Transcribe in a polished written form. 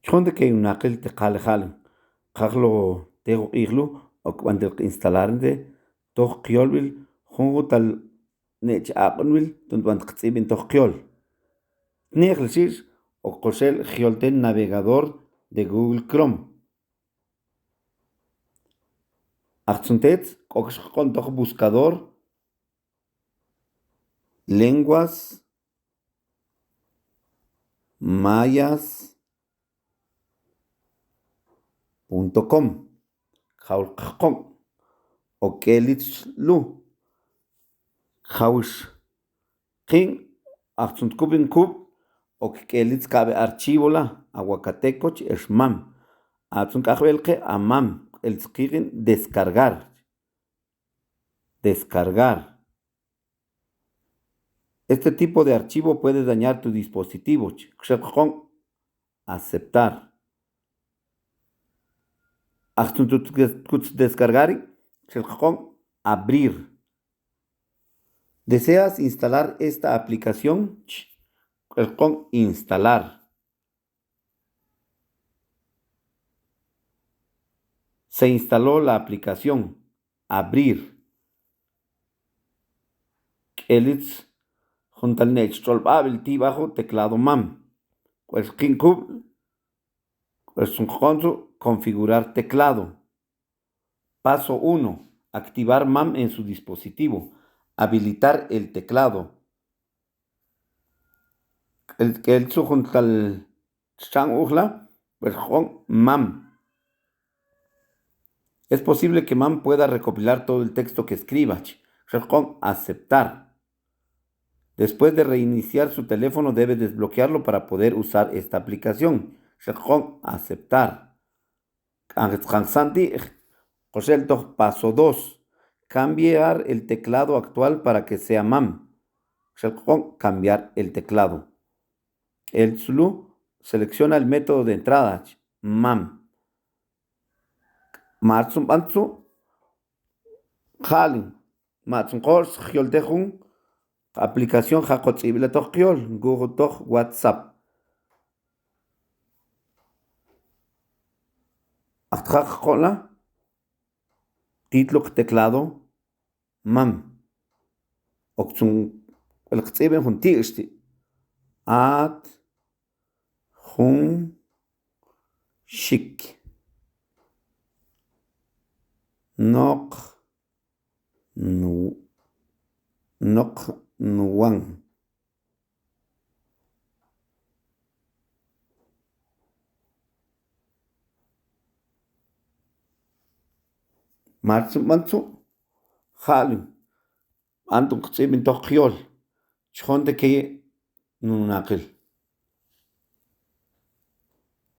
Chonde que unaqil te qale jalen. Qaqlo tego iglu o cuando instalar de toj qiolbil jungo tal nech aqonbil ton cuando qtzibin toj qiol. Niegl o qoshel qiolten navegador de Google Chrome. Aqtzuntet qoqshqon toj buscador lenguas mayas.com. Jaul qon o kelich lu. Jaush qin aqtzunt kubin kub o kelitz cabe archivola aguacatecoch esmam. Aqtzun kajbelke amam el skirin descargar. Descargar. Este tipo de archivo puede dañar tu dispositivo. Aceptar. Descargar. Abrir. ¿Deseas instalar esta aplicación? Instalar. Se instaló la aplicación. Abrir. Elitz junto al Nextrol T bajo teclado MAM. Pues configurar teclado. Paso 1. Activar MAM en su dispositivo. Habilitar el teclado. El junto al pues MAM. Es posible que MAM pueda recopilar todo el texto que escribas. Aceptar. Después de reiniciar su teléfono, debe desbloquearlo para poder usar esta aplicación. Aceptar. Paso 2. Cambiar el teclado actual para que sea MAM. Cambiar el teclado. El SLU selecciona el método de entrada. MAM. Matsun Bantsu. Halin. Matsun Kors. Hyoltejun. Aplicación Jacotzibla Tokiol, Google Toj, WhatsApp. Ajtajola, título teclado, MAM. Oxun, el Xibin Juntisti. At, Jun, Shik. Nok, Nu, Nok, Nuan. Mansu, Halin. Antum Xibin Tokiol. Chonde que Nunakil.